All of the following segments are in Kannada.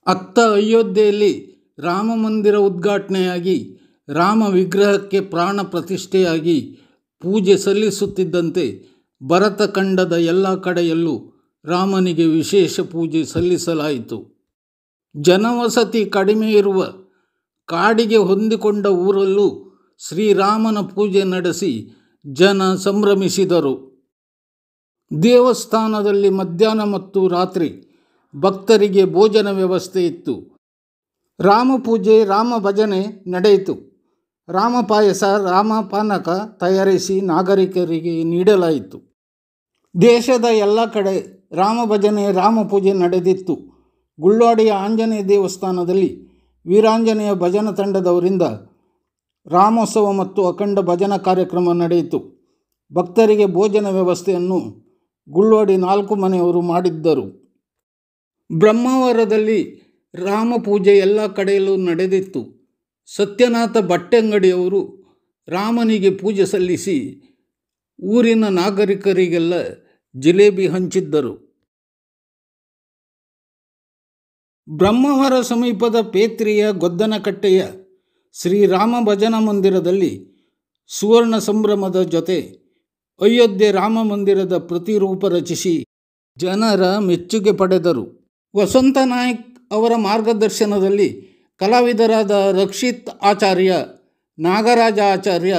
ಅತ್ತ ಅಯೋಧ್ಯೆಯಲ್ಲಿ ರಾಮ ಮಂದಿರ ಉದ್ಘಾಟನೆಯಾಗಿ ರಾಮ ವಿಗ್ರಹಕ್ಕೆ ಪ್ರಾಣ ಪ್ರತಿಷ್ಠೆಯಾಗಿ ಪೂಜೆ ಸಲ್ಲಿಸುತ್ತಿದ್ದಂತೆ ಭರತಖಂಡದ ಎಲ್ಲ ಕಡೆಯಲ್ಲೂ ರಾಮನಿಗೆ ವಿಶೇಷ ಪೂಜೆ ಸಲ್ಲಿಸಲಾಯಿತು. ಜನವಸತಿ ಕಡಿಮೆ ಇರುವ ಕಾಡಿಗೆ ಹೊಂದಿಕೊಂಡ ಊರಲ್ಲೂ ಶ್ರೀರಾಮನ ಪೂಜೆ ನಡೆಸಿ ಜನ ಸಂಭ್ರಮಿಸಿದರು. ದೇವಸ್ಥಾನದಲ್ಲಿ ಮಧ್ಯಾಹ್ನ ಮತ್ತು ರಾತ್ರಿ ಭಕ್ತರಿಗೆ ಭೋಜನ ವ್ಯವಸ್ಥೆ ಇತ್ತು. ರಾಮ ಪೂಜೆ, ರಾಮ ಭಜನೆ ನಡೆಯಿತು. ರಾಮ ಪಾಯಸ, ರಾಮ ಪಾನಕ ತಯಾರಿಸಿ ನಾಗರಿಕರಿಗೆ ನೀಡಲಾಯಿತು. ದೇಶದ ಎಲ್ಲ ಕಡೆ ರಾಮ ಭಜನೆ, ರಾಮ ಪೂಜೆ ನಡೆದಿತ್ತು. ಗುಳ್ವಾಡಿಯ ಆಂಜನೇಯ ದೇವಸ್ಥಾನದಲ್ಲಿ ವೀರಾಂಜನೇಯ ಭಜನಾ ತಂಡದವರಿಂದ ರಾಮೋತ್ಸವ ಮತ್ತು ಅಖಂಡ ಭಜನಾ ಕಾರ್ಯಕ್ರಮ ನಡೆಯಿತು. ಭಕ್ತರಿಗೆ ಭೋಜನ ವ್ಯವಸ್ಥೆಯನ್ನು ಗುಳ್ವಾಡಿ 4 ಮನೆಯವರು ಮಾಡಿದ್ದರು. ಬ್ರಹ್ಮಾವರದಲ್ಲಿ ರಾಮ ಪೂಜೆ ಎಲ್ಲ ಕಡೆಯಲ್ಲೂ ನಡೆದಿತ್ತು. ಸತ್ಯನಾಥ ಬಟ್ಟೆಂಗಡಿಯವರು ರಾಮನಿಗೆ ಪೂಜೆ ಸಲ್ಲಿಸಿ ಊರಿನ ನಾಗರಿಕರಿಗೆಲ್ಲ ಜಿಲೇಬಿ ಹಂಚಿದ್ದರು. ಬ್ರಹ್ಮಾವರ ಸಮೀಪದ ಪೇತ್ರಿಯ ಗೊದ್ದನಕಟ್ಟೆಯ ಶ್ರೀರಾಮ ಭಜನಾ ಮಂದಿರದಲ್ಲಿ ಸುವರ್ಣ ಸಂಭ್ರಮದ ಜೊತೆ ಅಯೋಧ್ಯೆ ರಾಮ ಮಂದಿರದ ಪ್ರತಿರೂಪ ರಚಿಸಿ ಜನರ ಮೆಚ್ಚುಗೆ ಪಡೆದರು. ವಸಂತ ನಾಯ್ಕ್ ಅವರ ಮಾರ್ಗದರ್ಶನದಲ್ಲಿ ಕಲಾವಿದರಾದ ರಕ್ಷಿತ್ ಆಚಾರ್ಯ, ನಾಗರಾಜ ಆಚಾರ್ಯ,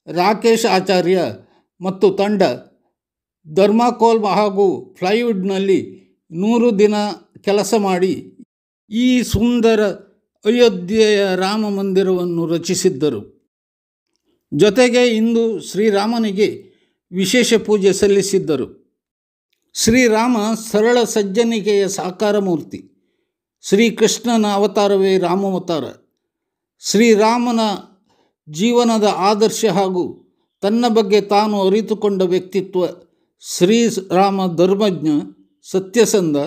ರಾಕೇಶ್ ಆಚಾರ್ಯ ಮತ್ತು ತಂಡ ಥರ್ಮಾಕೋಲ್ ಹಾಗೂ ಪ್ಲೈವುಡ್ನಲ್ಲಿ 100 ದಿನ ಕೆಲಸ ಮಾಡಿ ಈ ಸುಂದರ ಅಯೋಧ್ಯೆಯ ರಾಮ ಮಂದಿರವನ್ನು ರಚಿಸಿದ್ದರು. ಜೊತೆಗೆ ಇಂದು ಶ್ರೀರಾಮನಿಗೆ ವಿಶೇಷ ಪೂಜೆ ಸಲ್ಲಿಸಿದ್ದರು. ಶ್ರೀರಾಮ ಸರಳ ಸಜ್ಜನಿಕೆಯ ಸಾಕಾರ ಮೂರ್ತಿ. ಶ್ರೀಕೃಷ್ಣನ ಅವತಾರವೇ ರಾಮಾವತಾರ. ಶ್ರೀರಾಮನ ಜೀವನದ ಆದರ್ಶ ಹಾಗೂ ತನ್ನ ಬಗ್ಗೆ ತಾನು ಅರಿತುಕೊಂಡ ವ್ಯಕ್ತಿತ್ವ. ಶ್ರೀರಾಮ ಧರ್ಮಜ್ಞ, ಸತ್ಯಸಂಧ,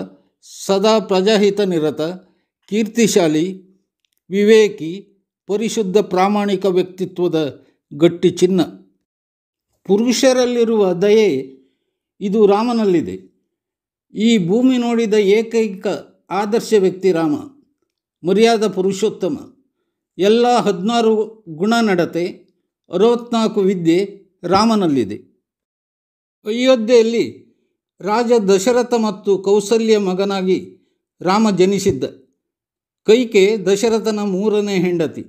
ಸದಾ ಪ್ರಜಾಹಿತ ನಿರತ, ಕೀರ್ತಿಶಾಲಿ, ವಿವೇಕಿ, ಪರಿಶುದ್ಧ ಪ್ರಾಮಾಣಿಕ ವ್ಯಕ್ತಿತ್ವದ ಗಟ್ಟಿ ಚಿನ್ನ. ಪುರುಷರಲ್ಲಿರುವ ದಯೆ ಇದು ರಾಮನಲ್ಲಿದೆ. ಈ ಭೂಮಿ ನೋಡಿದ ಏಕೈಕ ಆದರ್ಶ ವ್ಯಕ್ತಿ ರಾಮ. ಮರ್ಯಾದ ಪುರುಷೋತ್ತಮ. ಎಲ್ಲ 16 ಗುಣನಡತೆ, 64 ವಿದ್ಯೆ ರಾಮನಲ್ಲಿದೆ. ಅಯೋಧ್ಯೆಯಲ್ಲಿ ರಾಜ ದಶರಥ ಮತ್ತು ಕೌಸಲ್ಯ ಮಗನಾಗಿ ರಾಮ ಜನಿಸಿದ್ದ. ಕೈಕೆ ದಶರಥನ 3ನೇ ಹೆಂಡತಿ.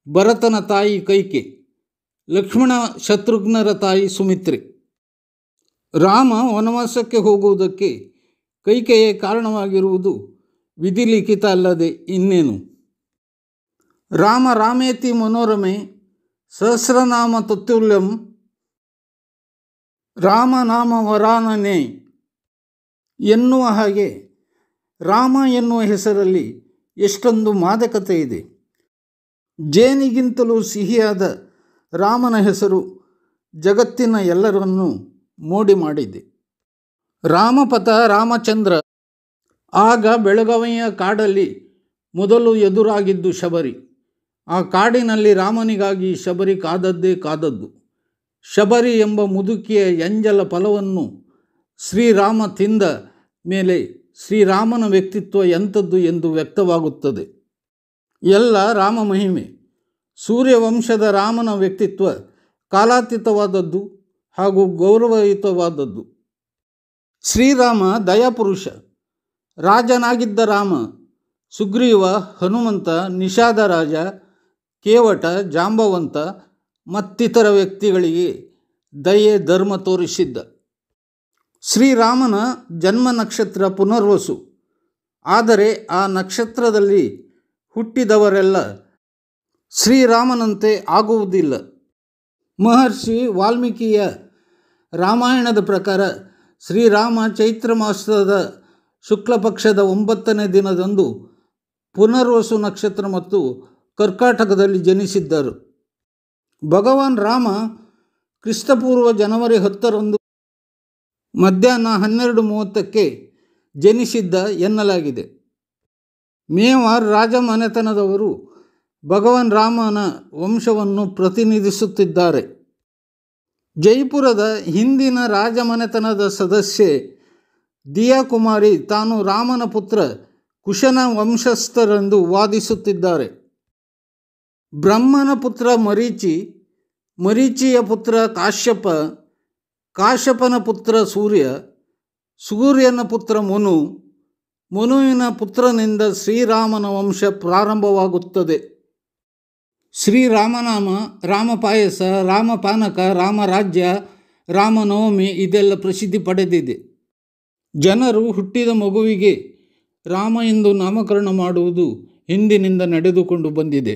ಭರತನ ತಾಯಿ ಕೈಕೆ, ಲಕ್ಷ್ಮಣ ಶತ್ರುಘ್ನರ ತಾಯಿ ಸುಮಿತ್ರೆ. ರಾಮ ವನವಾಸಕ್ಕೆ ಹೋಗುವುದಕ್ಕೆ ಕೈಕೆಯೇ ಕಾರಣವಾಗಿರುವುದು ವಿಧಿಲಿಖಿತ ಅಲ್ಲದೆ ಇನ್ನೇನು. ರಾಮ ರಾಮೇತಿ ಮನೋರಮೆ ಸಹಸ್ರನಾಮ ತತ್ತುಲ್ಯಂ ರಾಮನಾಮ ವರಾನನೆ ಎನ್ನುವ ಹಾಗೆ ರಾಮ ಎನ್ನುವ ಹೆಸರಲ್ಲಿ ಎಷ್ಟೊಂದು ಮಾದಕತೆ ಇದೆ. ಜೇನಿಗಿಂತಲೂ ಸಿಹಿಯಾದ ರಾಮನ ಹೆಸರು ಜಗತ್ತಿನ ಎಲ್ಲರನ್ನೂ ಮೋಡಿ ಮಾಡಿದೆ. ರಾಮಪಥ ರಾಮಚಂದ್ರ. ಆಗ ಬೆಳಗಾವಿಯ ಕಾಡಲ್ಲಿ ಮೊದಲು ಎದುರಾಗಿದ್ದು ಶಬರಿ. ಆ ಕಾಡಿನಲ್ಲಿ ರಾಮನಿಗಾಗಿ ಶಬರಿ ಕಾದದ್ದು. ಶಬರಿ ಎಂಬ ಮುದುಕಿಯ ಎಂಜಲ ಫಲವನ್ನು ಶ್ರೀರಾಮ ತಿಂದ ಮೇಲೆ ಶ್ರೀರಾಮನ ವ್ಯಕ್ತಿತ್ವ ಎಂಥದ್ದು ಎಂದು ವ್ಯಕ್ತವಾಗುತ್ತದೆ. ಎಲ್ಲ ರಾಮ ಮಹಿಮೆ. ಸೂರ್ಯವಂಶದ ರಾಮನ ವ್ಯಕ್ತಿತ್ವ ಕಾಲಾತೀತವಾದದ್ದು ಹಾಗೂ ಗೌರವಯುತವಾದದ್ದು. ಶ್ರೀರಾಮ ದಯಾಪುರುಷ. ರಾಜನಾಗಿದ್ದ ರಾಮ ಸುಗ್ರೀವ, ಹನುಮಂತ, ನಿಷಾದ ರಾಜ, ಕೇವಟ, ಜಾಂಬವಂತ ಮತ್ತಿತರ ವ್ಯಕ್ತಿಗಳಿಗೆ ದಯೆ, ಧರ್ಮ ತೋರಿಸಿದ್ದ. ಶ್ರೀರಾಮನ ಜನ್ಮ ನಕ್ಷತ್ರ ಪುನರ್ವಸು. ಆದರೆ ಆ ನಕ್ಷತ್ರದಲ್ಲಿ ಹುಟ್ಟಿದವರೆಲ್ಲ ಶ್ರೀರಾಮನಂತೆ ಆಗುವುದಿಲ್ಲ. ಮಹರ್ಷಿ ವಾಲ್ಮೀಕಿಯ ರಾಮಾಯಣದ ಪ್ರಕಾರ ಶ್ರೀರಾಮ ಚೈತ್ರ ಮಾಸದ ಶುಕ್ಲ ಪಕ್ಷದ 9ನೇ ದಿನದಂದು ಪುನರ್ವಸು ನಕ್ಷತ್ರ ಮತ್ತು ಕರ್ಕಾಟಕದಲ್ಲಿ ಜನಿಸಿದ್ದರು. ಭಗವಾನ್ ರಾಮ ಕ್ರಿಸ್ತಪೂರ್ವ ಜನವರಿ 10ರಂದು ಮಧ್ಯಾಹ್ನ 12:30ಕ್ಕೆ ಜನಿಸಿದ್ದ ಎನ್ನಲಾಗಿದೆ. ಮೇವಾರ್ ರಾಜಮನೆತನದವರು ಭಗವಾನ್ ರಾಮನ ವಂಶವನ್ನು ಪ್ರತಿನಿಧಿಸುತ್ತಿದ್ದಾರೆ. ಜೈಪುರದ ಹಿಂದಿನ ರಾಜಮನೆತನದ ಸದಸ್ಯೆ ದಿಯಾ ಕುಮಾರಿ ತಾನು ರಾಮನ ಪುತ್ರ ಕುಶನ ವಂಶಸ್ಥರೆಂದು ವಾದಿಸುತ್ತಿದ್ದಾರೆ. ಬ್ರಹ್ಮನ ಪುತ್ರ ಮರೀಚಿ, ಮರೀಚಿಯ ಪುತ್ರ ಕಾಶ್ಯಪ, ಕಾಶ್ಯಪನ ಪುತ್ರ ಸೂರ್ಯ, ಸೂರ್ಯನ ಪುತ್ರ ಮನು, ಮನುವಿನ ಪುತ್ರನಿಂದ ಶ್ರೀರಾಮನ ವಂಶ ಪ್ರಾರಂಭವಾಗುತ್ತದೆ. ಶ್ರೀರಾಮನಾಮ, ರಾಮಪಾಯಸ, ರಾಮಪಾನಕ, ರಾಮರಾಜ್ಯ, ರಾಮನವಮಿ ಇದೆಲ್ಲ ಪ್ರಸಿದ್ಧಿ ಪಡೆದಿದೆ. ಜನರು ಹುಟ್ಟಿದ ಮಗುವಿಗೆ ರಾಮ ಎಂದು ನಾಮಕರಣ ಮಾಡುವುದು ಹಿಂದಿನಿಂದ ನಡೆದುಕೊಂಡು ಬಂದಿದೆ.